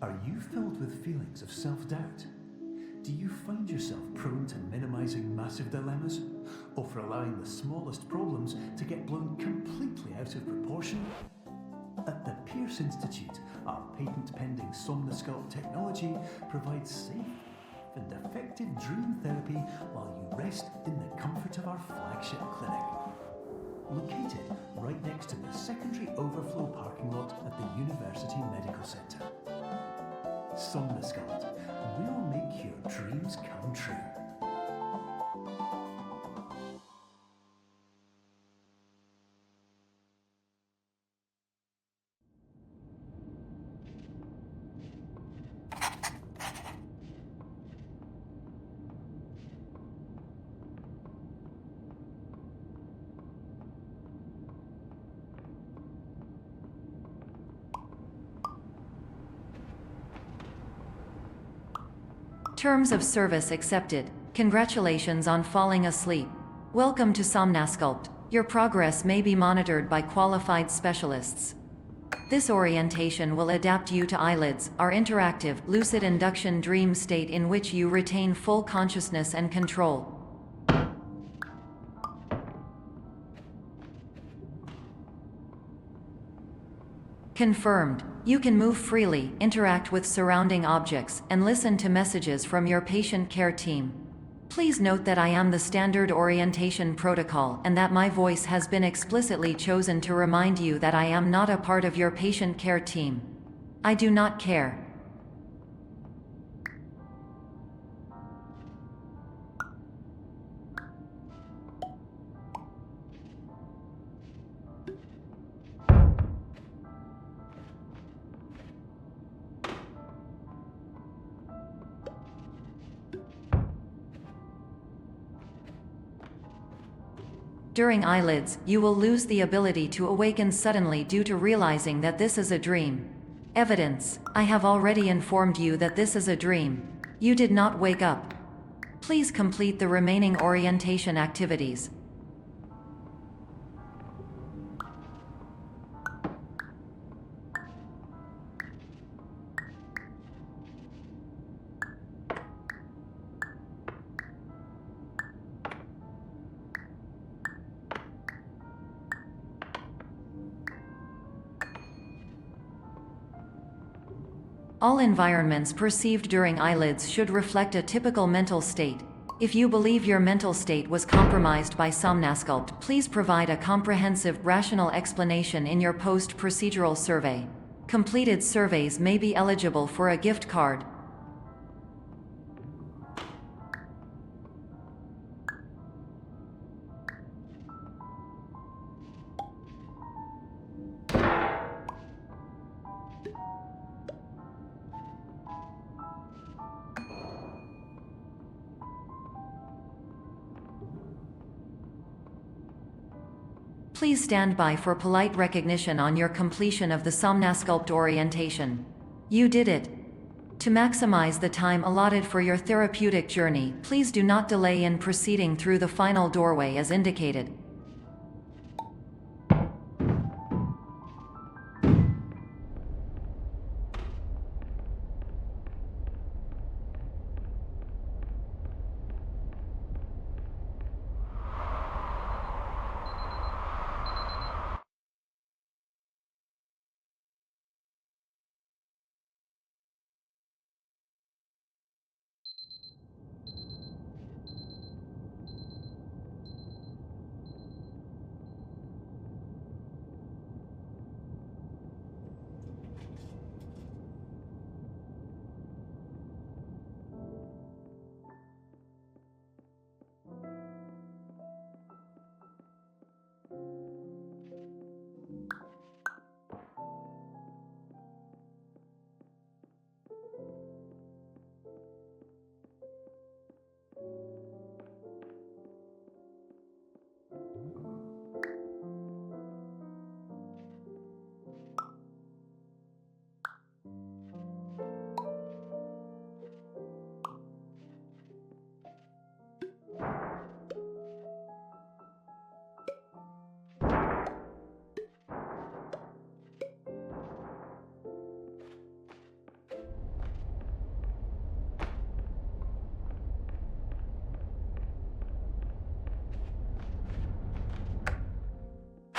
Are you filled with feelings of self-doubt? Do you find yourself prone to minimizing massive dilemmas, or for allowing the smallest problems to get blown completely out of proportion? At the Pierce Institute, our patent-pending Somnosculpt technology provides safe and effective dream therapy while you rest in the comfort of our flagship clinic. Located right next to the secondary overflow parking lot at the University Medical Centre. Somnosculpt, we'll make your dreams come true. Terms of service accepted. Congratulations on falling asleep. Welcome to Somnosculpt. Your progress may be monitored by qualified specialists. This orientation will adapt you to eyelids, our interactive, lucid induction dream state in which you retain full consciousness and control. Confirmed. You can move freely, interact with surrounding objects, and listen to messages from your patient care team. Please note that I am the standard orientation protocol and that my voice has been explicitly chosen to remind you that I am not a part of your patient care team. I do not care. During eyelids, you will lose the ability to awaken suddenly due to realizing that this is a dream. Evidence: I have already informed you that this is a dream. You did not wake up. Please complete the remaining orientation activities. All environments perceived during eyelids should reflect a typical mental state. If you believe your mental state was compromised by Somnosculpt, please provide a comprehensive, rational explanation in your post-procedural survey. Completed surveys may be eligible for a gift card. Please stand by for polite recognition on your completion of the Somnosculpt orientation. You did it. To maximize the time allotted for your therapeutic journey, please do not delay in proceeding through the final doorway as indicated.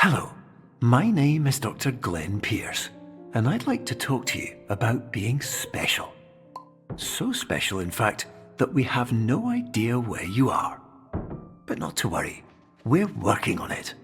Hello, my name is Dr. Glenn Pierce, and I'd like to talk to you about being special. So special, in fact, that we have no idea where you are. But not to worry, we're working on it.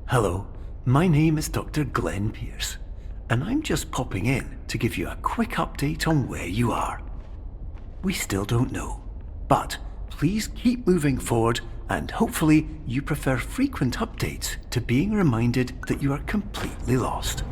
Hello, my name is Dr. Glenn Pierce, and I'm just popping in to give you a quick update on where you are. We still don't know, but please keep moving forward, and hopefully you prefer frequent updates to being reminded that you are completely lost.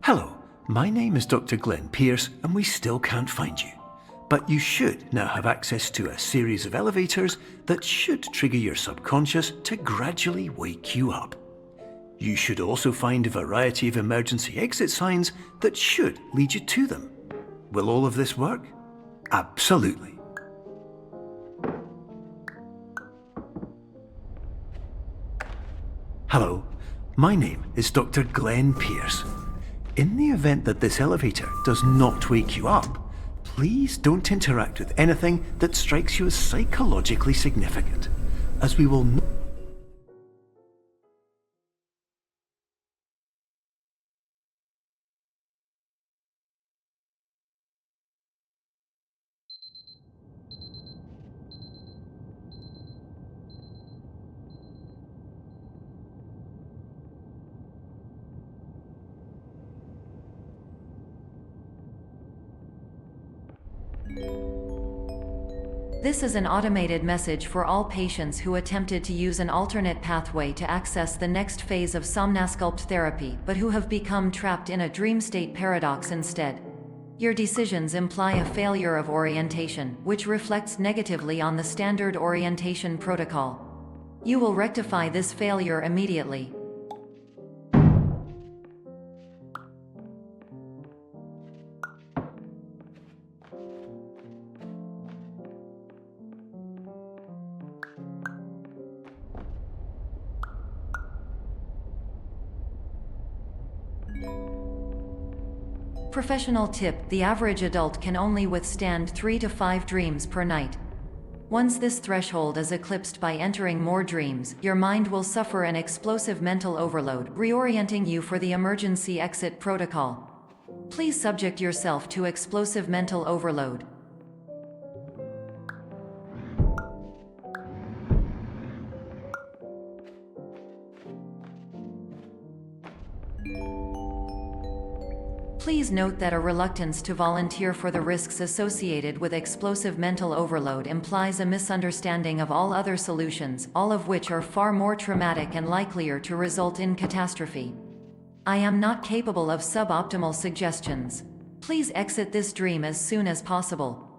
Hello, my name is Dr. Glenn Pierce, and we still can't find you. But you should now have access to a series of elevators that should trigger your subconscious to gradually wake you up. You should also find a variety of emergency exit signs that should lead you to them. Will all of this work? Absolutely. Hello, my name is Dr. Glenn Pierce. In the event that this elevator does not wake you up, please don't interact with anything that strikes you as psychologically significant, as we will not. This is an automated message for all patients who attempted to use an alternate pathway to access the next phase of Somnasculpt therapy but who have become trapped in a dream state paradox instead. Your decisions imply a failure of orientation, which reflects negatively on the standard orientation protocol. You will rectify this failure immediately. Professional tip: the average adult can only withstand 3 to 5 dreams per night. Once this threshold is eclipsed by entering more dreams, your mind will suffer an explosive mental overload, reorienting you for the emergency exit protocol. Please subject yourself to explosive mental overload. Please note that a reluctance to volunteer for the risks associated with explosive mental overload implies a misunderstanding of all other solutions, all of which are far more traumatic and likelier to result in catastrophe. I am not capable of suboptimal suggestions. Please exit this dream as soon as possible.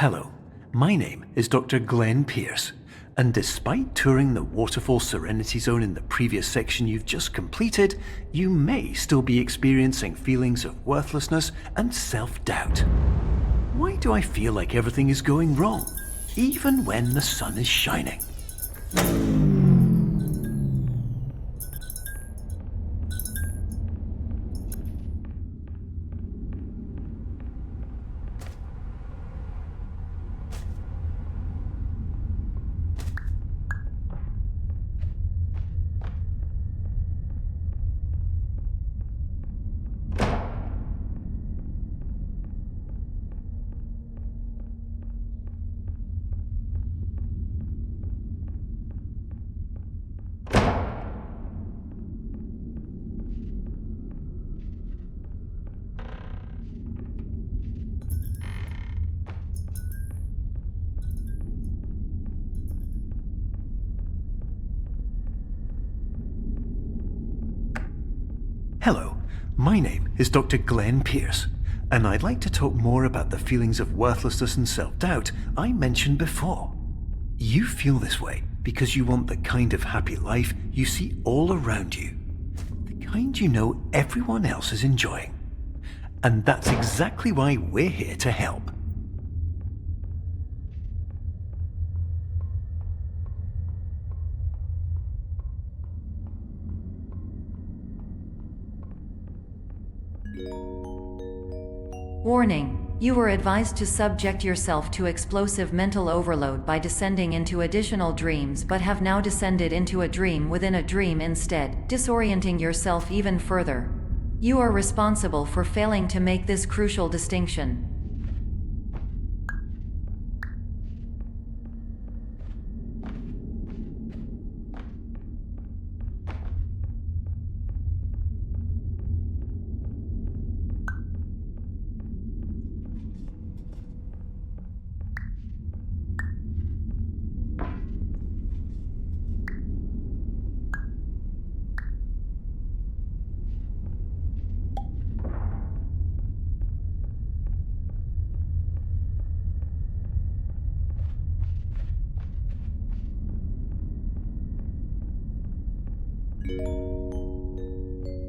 Hello, my name is Dr. Glenn Pierce, and despite touring the Waterfall Serenity Zone in the previous section you've just completed, you may still be experiencing feelings of worthlessness and self-doubt. Why do I feel like everything is going wrong, even when the sun is shining? Hello, my name is Dr. Glenn Pierce, and I'd like to talk more about the feelings of worthlessness and self-doubt I mentioned before. You feel this way because you want the kind of happy life you see all around you, the kind you know everyone else is enjoying. And that's exactly why we're here to help. Warning: you were advised to subject yourself to explosive mental overload by descending into additional dreams, but have now descended into a dream within a dream instead, disorienting yourself even further. You are responsible for failing to make this crucial distinction.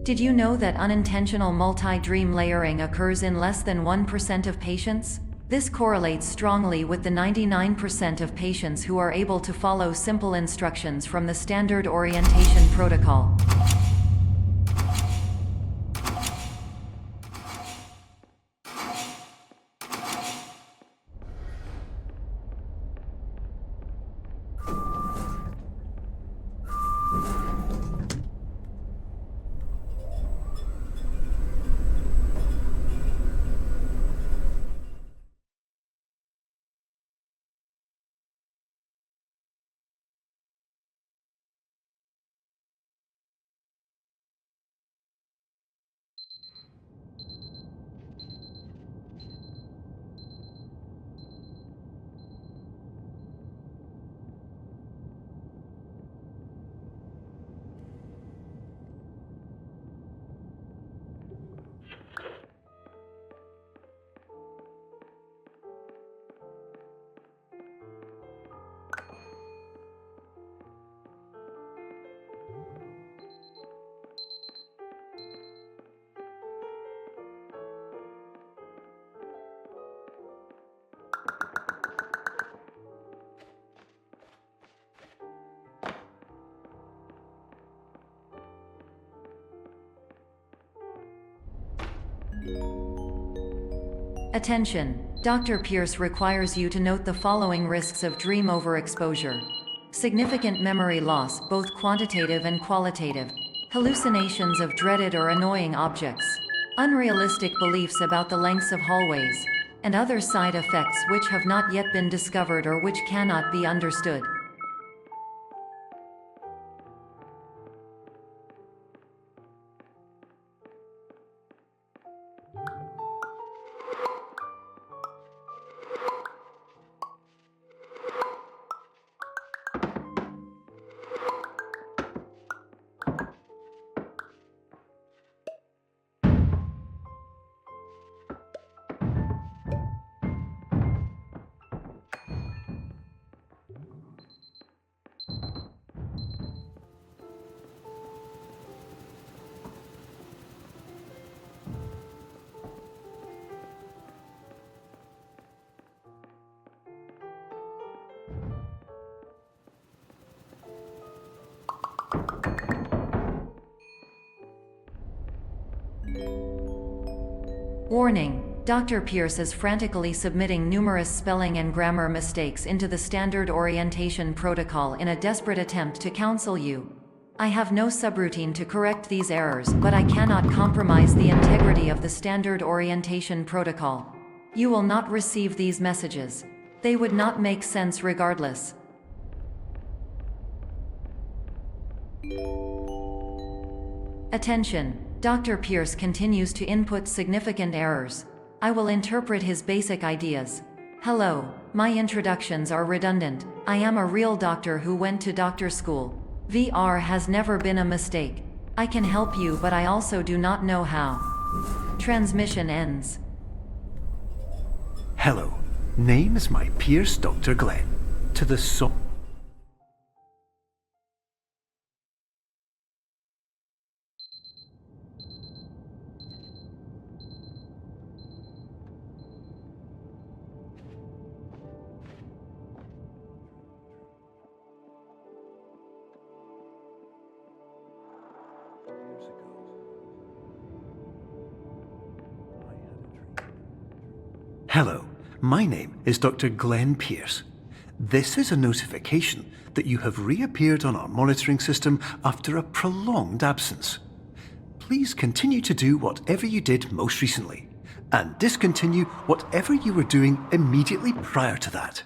Did you know that unintentional multi-dream layering occurs in less than 1% of patients? This correlates strongly with the 99% of patients who are able to follow simple instructions from the standard orientation protocol. Attention! Dr. Pierce requires you to note the following risks of dream overexposure. Significant memory loss, both quantitative and qualitative. Hallucinations of dreaded or annoying objects. Unrealistic beliefs about the lengths of hallways. And other side effects which have not yet been discovered or which cannot be understood. Warning. Dr. Pierce is frantically submitting numerous spelling and grammar mistakes into the standard orientation protocol in a desperate attempt to counsel you. I have no subroutine to correct these errors, but I cannot compromise the integrity of the standard orientation protocol. You will not receive these messages. They would not make sense regardless. Attention! Dr. Pierce continues to input significant errors. I will interpret his basic ideas. Hello, my introductions are redundant. I am a real doctor who went to doctor school. VR has never been a mistake. I can help you, but I also do not know how. Transmission ends. Hello, name is my Pierce Dr. Glenn. To the Hello, my name is Dr. Glenn Pierce. This is a notification that you have reappeared on our monitoring system after a prolonged absence. Please continue to do whatever you did most recently, and discontinue whatever you were doing immediately prior to that.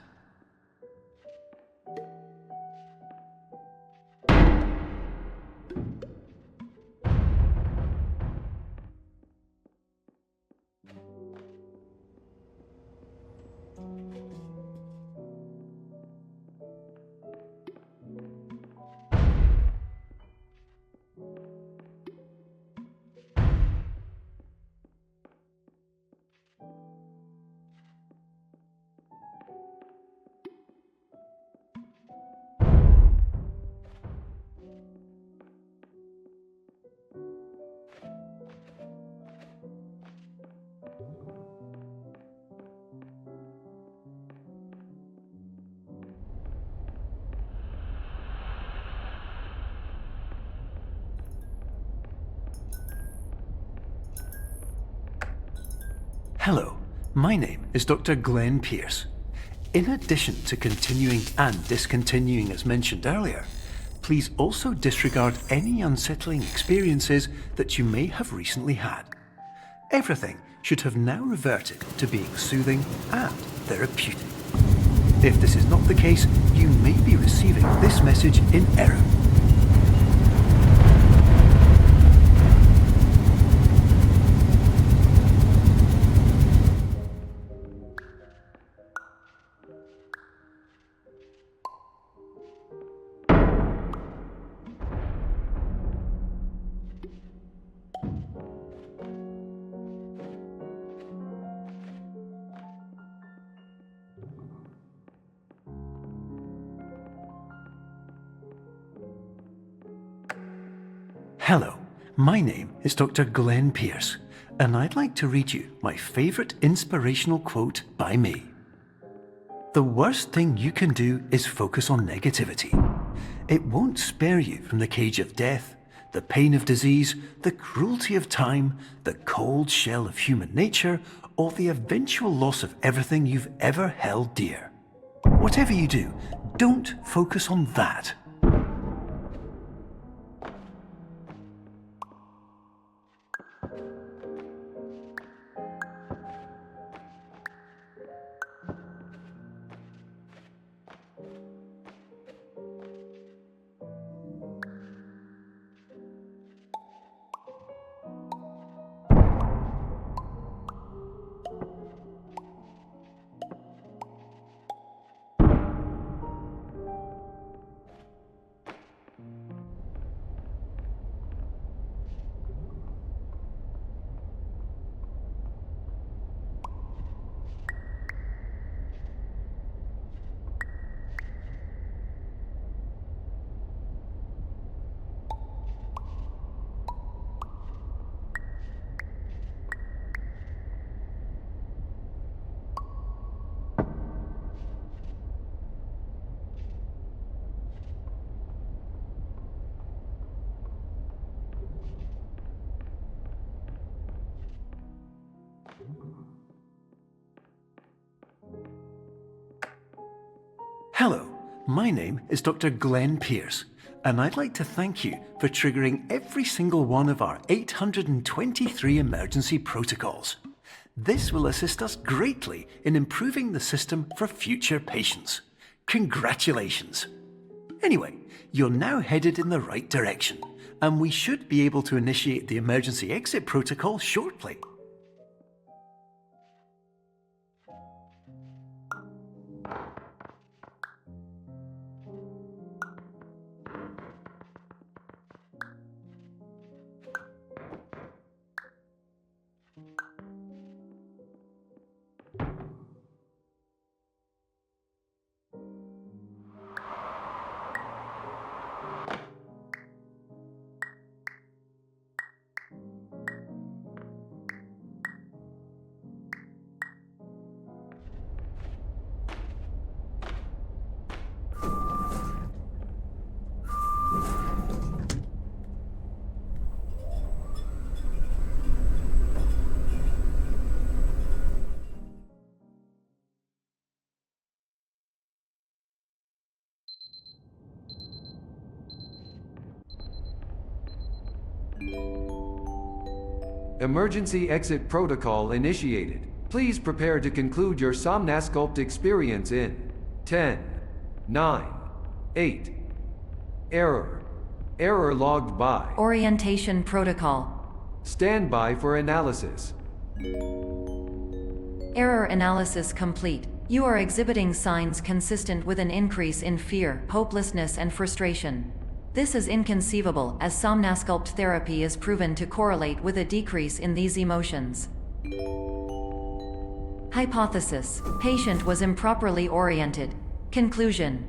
Hello, my name is Dr. Glenn Pierce. In addition to continuing and discontinuing as mentioned earlier, please also disregard any unsettling experiences that you may have recently had. Everything should have now reverted to being soothing and therapeutic. If this is not the case, you may be receiving this message in error. Hello, my name is Dr. Glenn Pierce, and I'd like to read you my favourite inspirational quote by me. The worst thing you can do is focus on negativity. It won't spare you from the cage of death, the pain of disease, the cruelty of time, the cold shell of human nature, or the eventual loss of everything you've ever held dear. Whatever you do, don't focus on that. Hello, my name is Dr. Glenn Pierce, and I'd like to thank you for triggering every single one of our 823 emergency protocols. This will assist us greatly in improving the system for future patients. Congratulations! Anyway, you're now headed in the right direction, and we should be able to initiate the emergency exit protocol shortly. Emergency exit protocol initiated. Please prepare to conclude your Somnasculpt experience in 10, 9, 8. Error. Error logged by. Orientation protocol. Stand by for analysis. Error analysis complete. You are exhibiting signs consistent with an increase in fear, hopelessness, and frustration. This is inconceivable, as Somnasculpt therapy is proven to correlate with a decrease in these emotions. Hypothesis: patient was improperly oriented. Conclusion: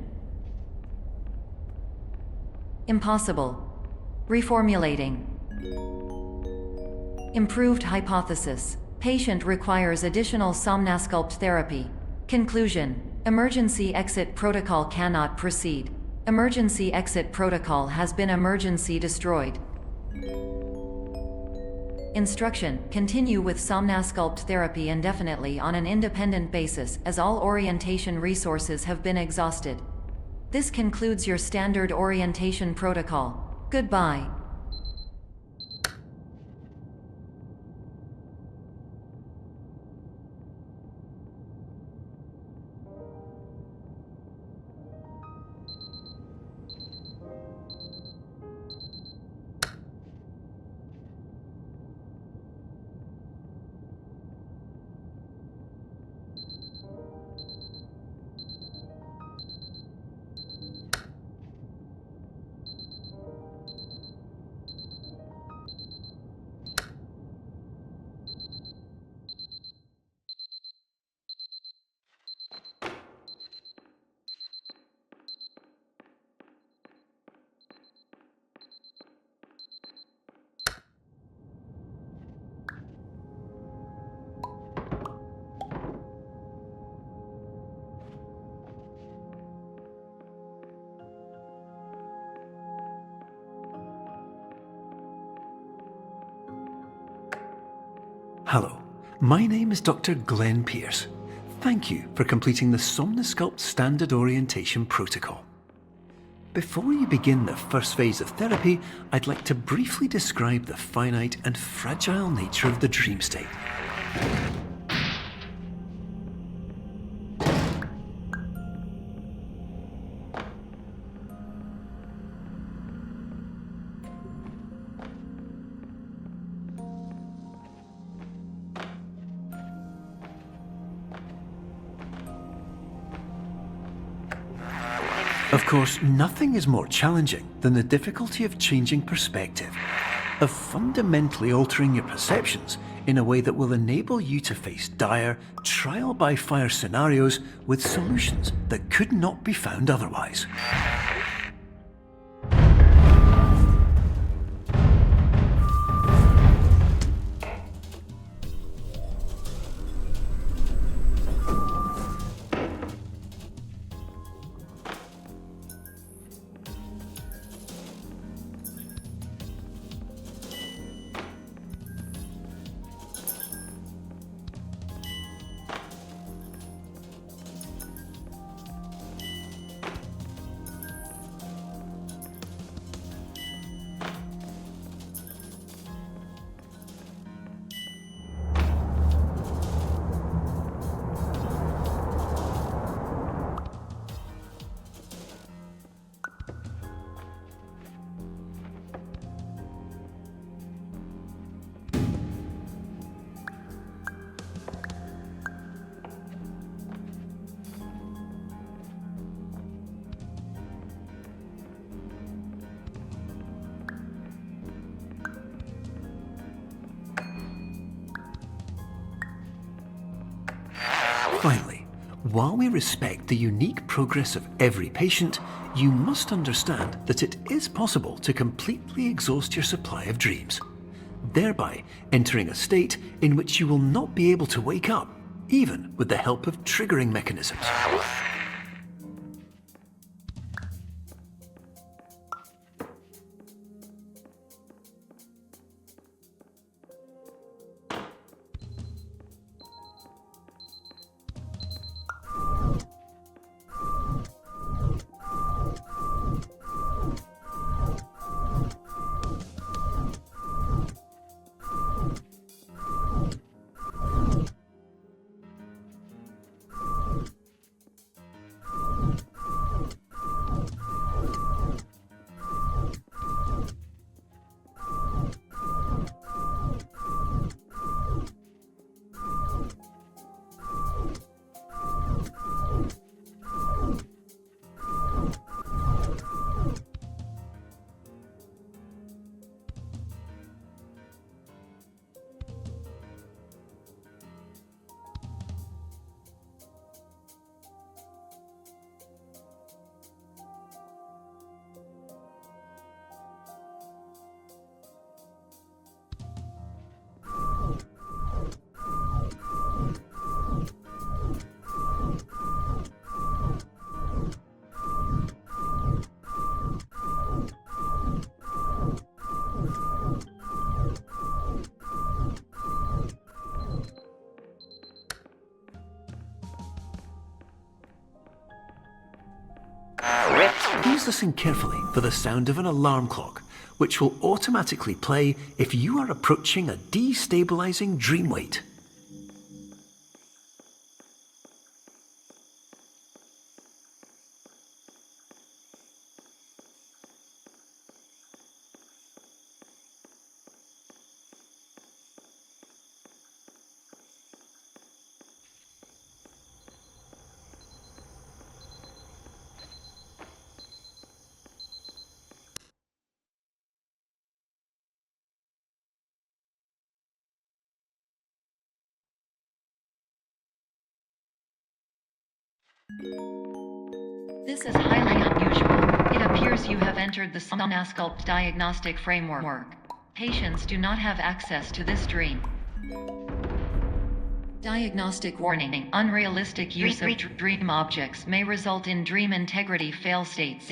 impossible. Reformulating. Improved hypothesis: patient requires additional Somnasculpt therapy. Conclusion: emergency exit protocol cannot proceed. Emergency exit protocol has been emergency destroyed. Instruction: continue with Somnasculpt therapy indefinitely on an independent basis, as all orientation resources have been exhausted. This concludes your standard orientation protocol. Goodbye. Hello, my name is Dr. Glenn Pierce. Thank you for completing the Somnasculpt Standard Orientation Protocol. Before you begin the first phase of therapy, I'd like to briefly describe the finite and fragile nature of the dream state. Of course, nothing is more challenging than the difficulty of changing perspective, of fundamentally altering your perceptions in a way that will enable you to face dire, trial-by-fire scenarios with solutions that could not be found otherwise. Finally, while we respect the unique progress of every patient, you must understand that it is possible to completely exhaust your supply of dreams, thereby entering a state in which you will not be able to wake up, even with the help of triggering mechanisms. Please listen carefully for the sound of an alarm clock, which will automatically play if you are approaching a destabilizing dream weight. This is highly unusual. It appears you have entered the Somnasculpt diagnostic framework. Patients do not have access to this dream. Diagnostic warning. Unrealistic use of dream objects may result in dream integrity fail states.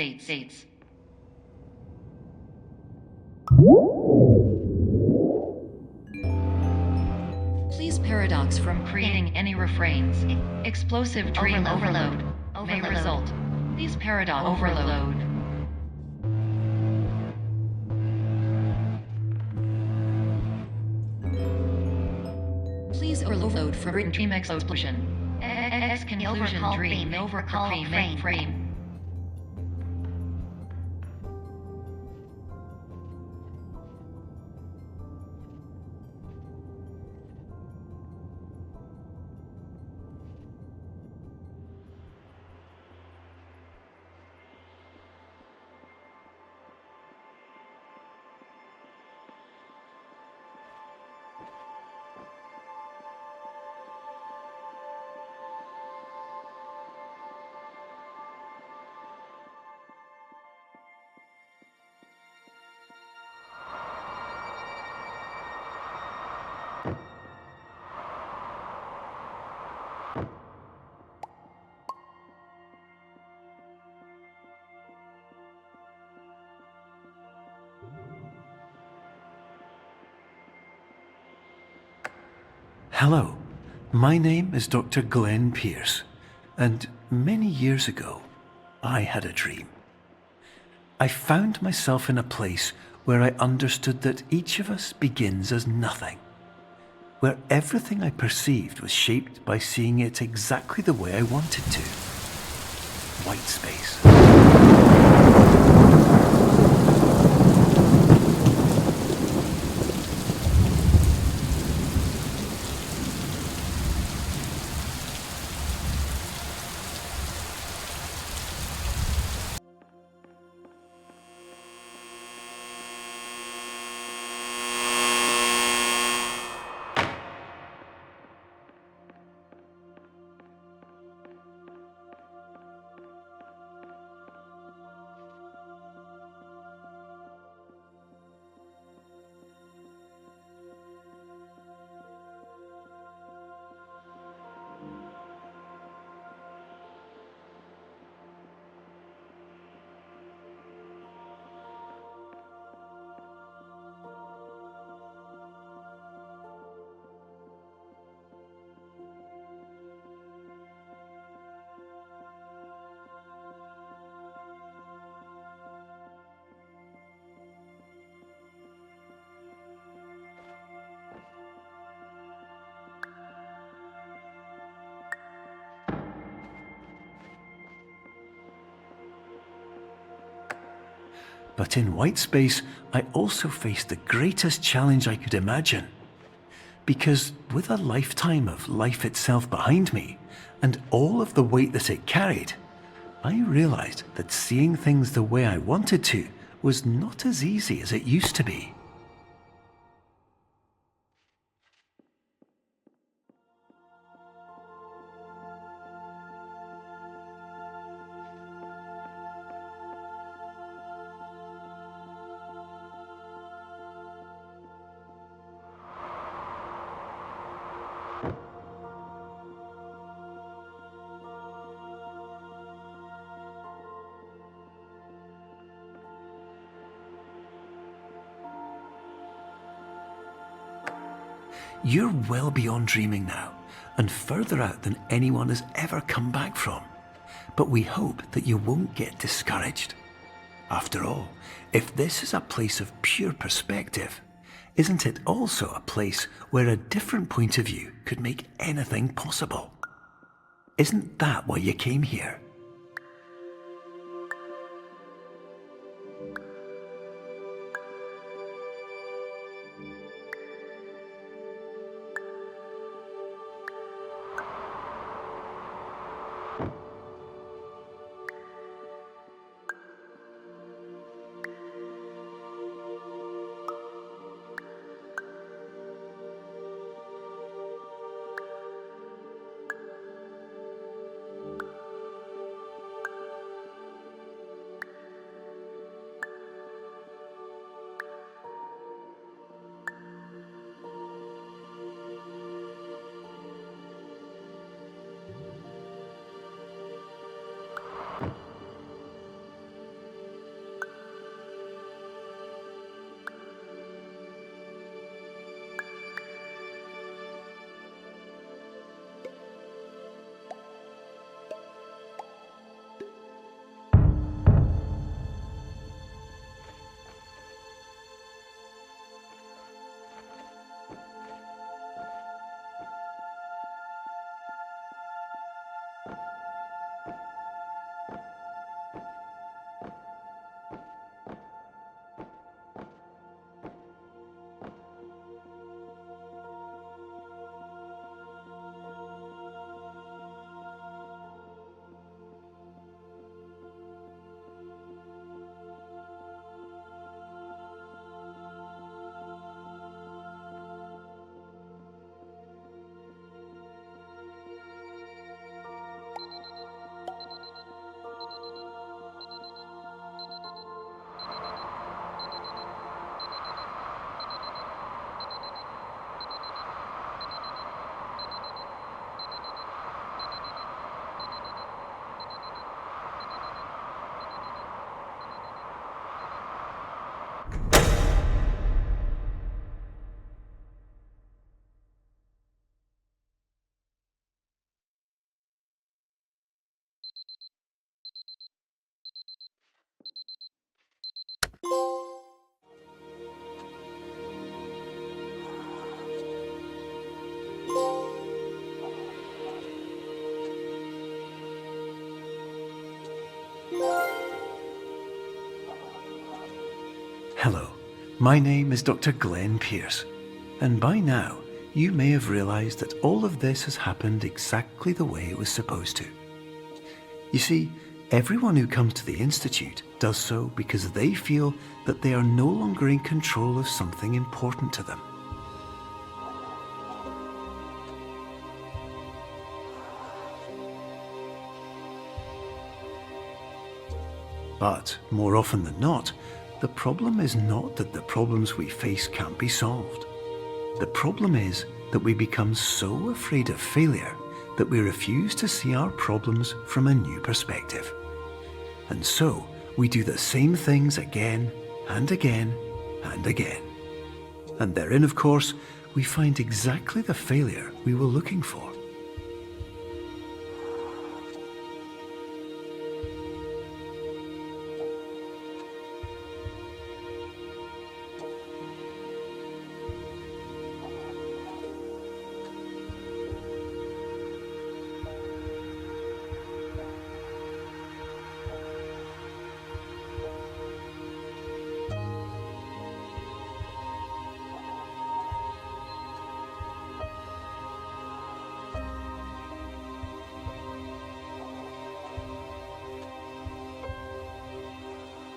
Please paradox from creating any refrains. Explosive dream overload may result. Please paradox overload. Please overload for dream explosion. Conclusion dream overcall frame. Hello, my name is Dr. Glenn Pierce, and many years ago, I had a dream. I found myself in a place where I understood that each of us begins as nothing, where everything I perceived was shaped by seeing it exactly the way I wanted to. White space. But in white space, I also faced the greatest challenge I could imagine. Because with a lifetime of life itself behind me, and all of the weight that it carried, I realized that seeing things the way I wanted to was not as easy as it used to be. You're well beyond dreaming now, and further out than anyone has ever come back from. But we hope that you won't get discouraged. After all, if this is a place of pure perspective, isn't it also a place where a different point of view could make anything possible? Isn't that why you came here? Hello, my name is Dr. Glenn Pierce, and by now you may have realized that all of this has happened exactly the way it was supposed to. You see, everyone who comes to the Institute does so because they feel that they are no longer in control of something important to them. But more often than not, the problem is not that the problems we face can't be solved. The problem is that we become so afraid of failure that we refuse to see our problems from a new perspective. And so we do the same things again and again and again. And therein, of course, we find exactly the failure we were looking for.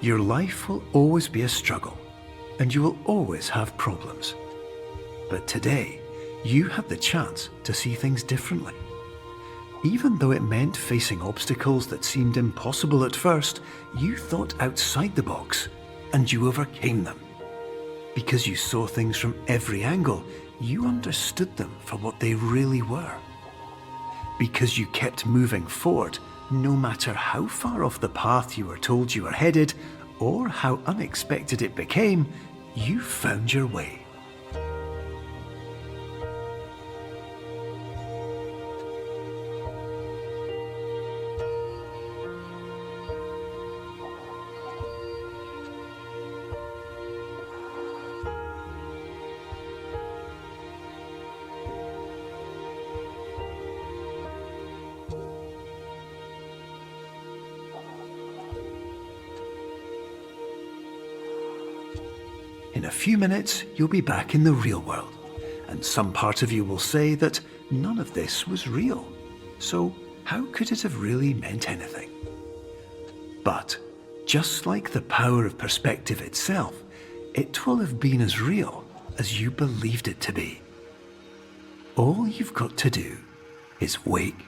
Your life will always be a struggle, and you will always have problems. But today, you had the chance to see things differently. Even though it meant facing obstacles that seemed impossible at first, you thought outside the box, and you overcame them. Because you saw things from every angle, you understood them for what they really were. Because you kept moving forward, no matter how far off the path you were told you were headed, or how unexpected it became, you found your way. In a few minutes, you'll be back in the real world, and some part of you will say that none of this was real. So how could it have really meant anything? But just like the power of perspective itself, it will have been as real as you believed it to be. All you've got to do is wake